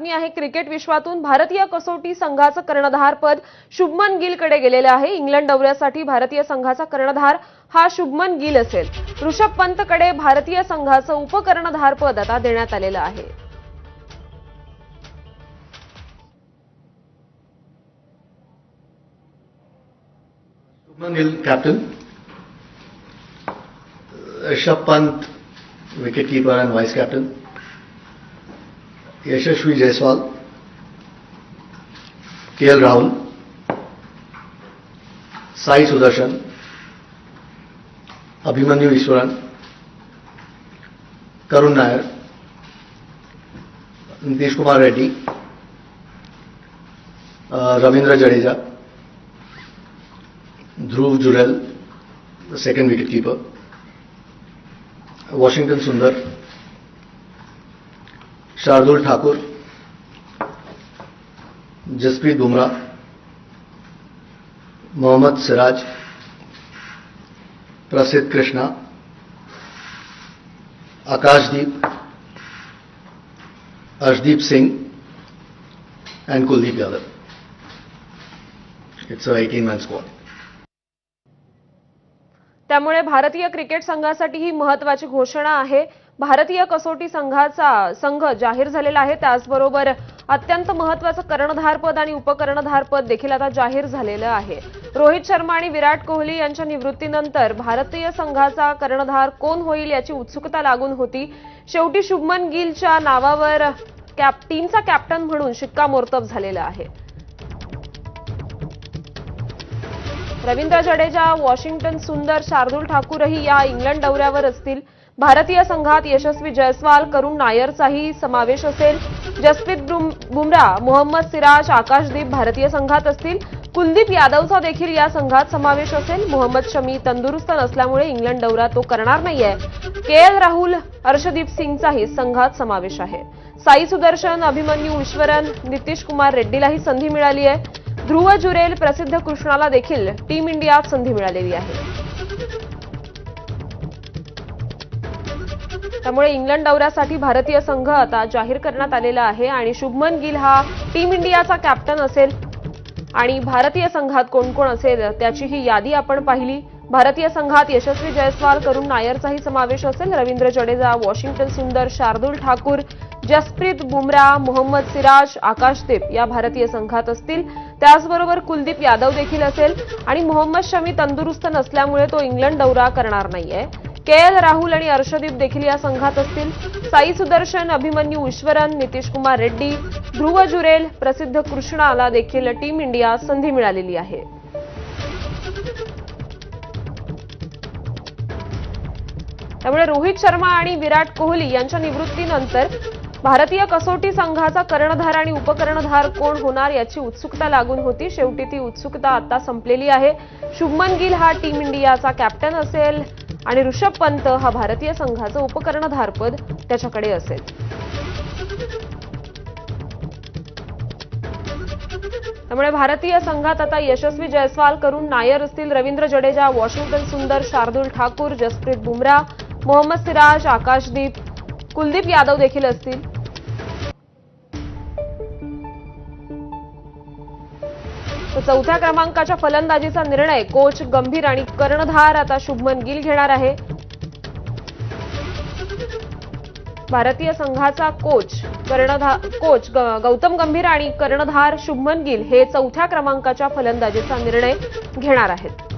बातमी आहे क्रिकेट विश्वातून। भारतीय कसोटी संघाचं कर्णधारपद शुभमन गिलकडे गेलेलं आहे। इंग्लंड दौऱ्यासाठी भारतीय संघाचा कर्णधार हा शुभमन गिल असेल। ऋषभ पंतकडे भारतीय संघाचं उपकर्णधारपद आता देण्यात आलेलं आहे। Shubman Gill captain, Rishabh Pant wicket keeper and vice captain, Yashasvi Jaiswal, KL Rahul, Sai Sudharsan, Abhimanyu Easwaran, Karun Nair, Nitish Kumar Reddy, Ravindra Jadeja, Dhruv Jurel, the second wicket keeper, Washington Sundar, Shardul Thakur, Jasprit Bumrah, Mohammed Siraj, Prasidh Krishna, Akashdeep, Arshdeep Singh and Kuldeep Yadav. It's a 18-man squad. त्यामुळे भारतीय क्रिकेट संघासाठी ही महत्त्वाची घोषणा आहे। भारतीय कसोटी संघ जाहीर झालेला आहे। त्याचबरोबर अत्यंत महत्त्वाचं कर्णधारपद आणि उपकर्णधारपद देखील आता जाहीर झालेलं आहे। रोहित शर्मा आणि विराट कोहली यांच्या निवृत्तीनंतर भारतीय संघाचा कर्णधार कोण होईल याची उत्सुकता लागून होती। शेवटी शुभमन गिलच्या नावावर टीमचा कॅप्टन म्हणून शिक्कामोर्तब झालेलं आहे। रविंद्र जडेजा, वॉशिंग्टन सुंदर, शार्दुल ठाकूरही या इंग्लंड दौऱ्यावर असतील। भारतीय संघात यशस्वी जायसवाल, करुण नायरचाही समावेश असेल। जसप्रीत बुमराह, मोहम्मद सिराज, आकाशदीप भारतीय संघात असतील। कुलदीप यादवचा देखील या संघात समावेश असेल। मोहम्मद शमी तंदुरुस्त नसल्यामुळे इंग्लंड दौरा तो करणार नाहीये। केएल राहुल, अर्शदीप सिंगचाही संघात समावेश आहे। साई सुदर्शन, अभिमन्यु ईश्वरन, नीतीश कुमार रेड्डीलाही संधी मिळाली आहे। ध्रुव जुरेल, प्रसिद्ध कृष्णाला देखील टीम इंडियात संधी मिळालेली आहे। त्यामुळे इंग्लंड दौऱ्यासाठी भारतीय संघ आता जाहीर करण्यात आलेला आहे आणि शुभमन गिल हा टीम इंडियाचा कॅप्टन असेल आणि भारतीय संघात कोण कोण असेल त्याची ही यादी आपण पाहिली। भारतीय संघात यशस्वी जायसवाल, करुण नायरचाही समावेश असेल। रविंद्र जडेजा, वॉशिंग्टन सुंदर, शार्दुल ठाकूर, जसप्रीत बुमराह, मोहम्मद सिराज, आकाशदीप या भारतीय संघात असतील। त्याचबरोबर कुलदीप यादव देखील असेल आणि मोहम्मद शमी तंदुरुस्त नसल्यामुळे तो इंग्लंड दौरा करणार नाहीये। केएल राहुल आणि अर्शदीप देखील या संघात असतील। साई सुदर्शन, अभिमन्यु ईश्वरन, नीतीश कुमार रेड्डी, ध्रुव जुरेल, प्रसिद्ध कृष्णाला देखील टीम इंडिया संधी मिळालेली आहे। त्यामुळे रोहित शर्मा आणि विराट कोहली यांच्या निवृत्तीनंतर भारतीय कसोटी संघाचा कर्णधार आणि उपकर्णधार कोण होणार याची उत्सुकता लागून होती। शेवटी ती उत्सुकता आता संपलेली आहे। शुभमन गिल हा टीम इंडियाचा कॅप्टन असेल आणि ऋषभ पंत हा भारतीय संघाचं उपकर्णधारपद त्याच्याकडे असेल। त्यामुळे भारतीय संघात आता यशस्वी जायसवाल, करुण नायर असतील। रविंद्र जडेजा, वॉशिंग्टन सुंदर, शार्दुल ठाकूर, जसप्रीत बुमराह, मोहम्मद सिराज, आकाशदीप, कुलदीप यादव देखील असतील। चौथ्या क्रमांकाच्या फलंदाजीचा निर्णय कोच गंभीर आणि कर्णधार आता शुभमन गिल घेणार आहे। भारतीय संघाचा कोच गौतम गंभीर आणि कर्णधार शुभमन गिल हे चौथ्या क्रमांकाच्या फलंदाजीचा निर्णय घेणार आहेत।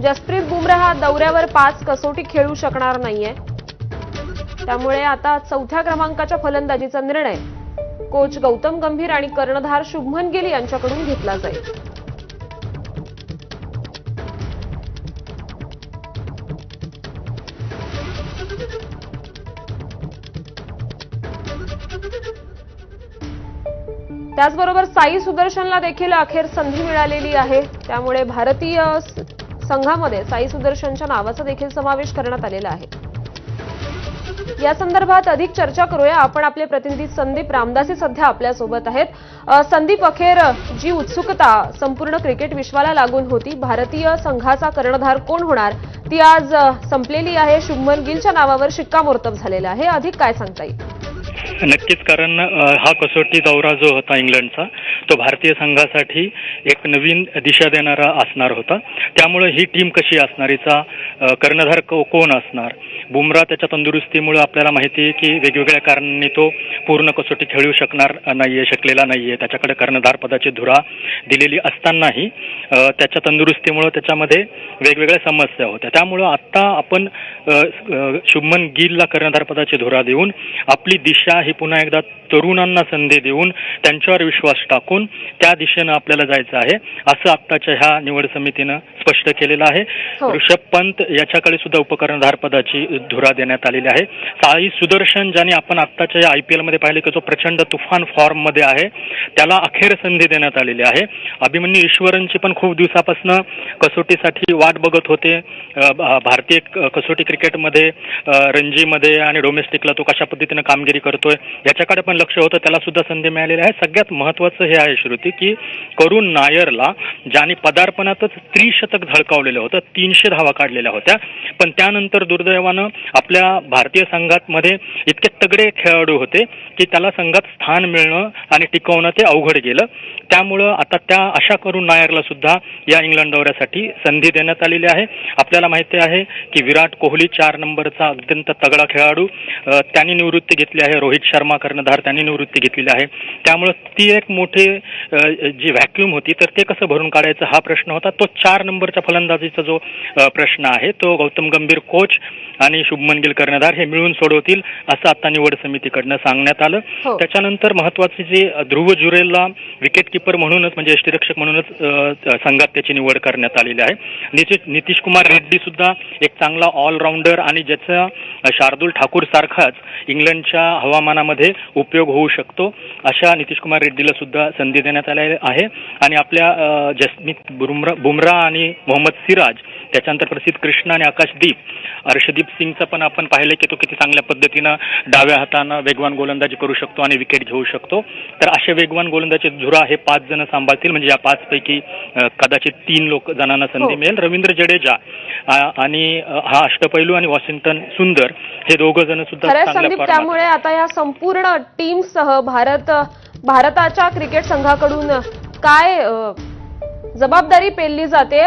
जसप्रीत बुमराह दौऱ्यावर 5 कसोटी खेळू शकणार नाहीये। त्यामुळे आता चौथ्या क्रमांकाच्या फलंदाजीचा निर्णय कोच गौतम गंभीर आणि कर्णधार शुभमन गिल यांच्याकडून घेतला जाईल। त्याचबरोबर साई सुदर्शनला देखील अखेर संधी मिळालेली आहे। त्यामुळे भारतीय संघामध्ये साई सुदर्शनच्या नावाचा देखील समावेश करण्यात आलेला आहे। या संदर्भात अधिक चर्चा करूया. आपण आपले प्रतिनिधी संदीप रामदासी सध्या आपल्यासोबत आहेत. संदीप, अखेर जी उत्सुकता संपूर्ण क्रिकेट विश्वाला लागून होती, भारतीय संघाचा कर्णधार कोण होणार, ती आज संपलेली आहे. शुभमन गिलच्या नावावर शिक्कामोर्तब झालेलं आहे. अधिक काय सांगता येईल? नक्कीच, कारण हा कसोटी दौरा जो होता इंग्लंडचा, तो भारतीय संघासाठी एक नवीन दिशा देणारा असणार होता. त्यामुळे ही टीम कशी असणार, हिचा कर्णधार कोण असणार, बुमरा त्याच्या तंदुरुस्तीमुळे आपल्याला माहिती आहे की वेगवेगळ्या कारणांनी तो पूर्ण कसोटी खेळू शकलेला नाहीये. त्याच्याकडे कर्णधार पदाची धुरा दिलेली असतानाही त्याच्या तंदुरुस्तीमुळे त्याच्यामध्ये वेगवेगळ्या समस्या होत्या. त्यामुळं आता आपण शुभमन गिलला कर्णधार पदाची धुरा देऊन आपली दिशा ही पुन्हा एकदा तरुणांना संधी देऊन त्यांच्यावर विश्वास टाकून त्या दिशेनं आपल्याला जायचं आहे, असं आत्ताच्या ह्या निवड समितीनं स्पष्ट केलेलं आहे. ऋषभ पंत याच्याकडे सुद्धा उपकर्णधार पदाची धुरा देण्यात आलेली आहे. साई सुदर्शन, ज्याने आपण आत्ताच्या या IPL मध्ये पाहिले की जो प्रचंड तुफान फॉर्म मध्ये आहे, त्याला अखेर संधी देण्यात आलेली आहे. अभिमन्यू ईश्वरनची पण खूप दिवसापासून कसोटीसाठी वाट बघत होते. भारतीय कसोटी क्रिकेटमध्ये रणजीमध्ये आणि डोमेस्टिकला तो कशा पद्धतीनं कामगिरी करतोय याच्याकडे पण लक्ष होतं, त्याला सुद्धा संधी मिळालेली आहे. सगळ्यात महत्वाचं हे आहे श्रुती की करुण नायरला, ज्याने पदार्पणातच त्रिशतक झळकावलेलं होतं, 300 धावा काढलेल्या होत्या, पण त्यानंतर दुर्दैवानं आपल्या भारतीय संघामध्ये इतके तगडे खेळाडू होते की त्याला संघात स्थान मिळणं आणि टिकवणं ते अवघड गेलं. त्यामुळं आता त्या अशा करुण नायरला सुद्धा या इंग्लंड दौऱ्यासाठी संधी देण्यात आलेली आहे. आपल्याला माहिती आहे की विराट कोहली 4 नंबरचा अत्यंत तगडा खेळाडू, त्यांनी निवृत्ती घेतली आहे. रोहित शर्मा कर्णधार, त्यांनी निवृत्ती घेतलेली आहे. त्यामुळे ती एक मोठी जी व्हॅक्यूम होती, तर ते कसं भरून काढायचं हा प्रश्न होता. तो 4 नंबरच्या फलंदाजीचा जो प्रश्न आहे तो गौतम गंभीर कोच आणि शुभमन गिल कर्णधार हे मिळून सोडवतील, असं आता निवड समितीकडनं सांगण्यात आलं. त्याच्यानंतर महत्वाची जी ध्रुव जुरेलला विकेट किपर म्हणूनच, म्हणजे यष्टिरक्षक म्हणूनच संघात त्याची निवड करण्यात आलेली आहे. नितीश कुमार रेड्डी सुद्धा एक चांगला ऑलराऊंडर आणि ज्याचा शार्दूल ठाकूर सारखाच इंग्लंडच्या हवामानामध्ये उपयोग होऊ शकतो, अशा नितीश कुमार रेड्डीला सुद्धा संधी देण्यात आलेली आहे. आणि आपल्या जसप्रीत बुमरा आणि मोहम्मद सिराज, त्याच्यानंतर प्रसिद्ध कृष्णा आणि आकाशदीप, अर्शदीप सिंगचं पण आपण पाहिलं की तो किती चांगल्या पद्धतीनं डाव्या हातानं वेगवान गोलंदाजी करू शकतो आणि विकेट घेऊ शकतो. तर अशा वेगवान गोलंदाजी धुरा हे 5 जण सांभाळतील, म्हणजे या 5 पैकी कदाचित 3 जणांना संधी मिळेल. रवींद्र जडेजा आणि हा अष्टपैलू आणि वॉशिंग्टन सुंदर हे 2 जण सुद्धा चांगल्या फॉर्मात. त्यामुळे आता या संपूर्ण टीमसह भारताच्या क्रिकेट संघाकडून काय जबाबदारी पेलली जाते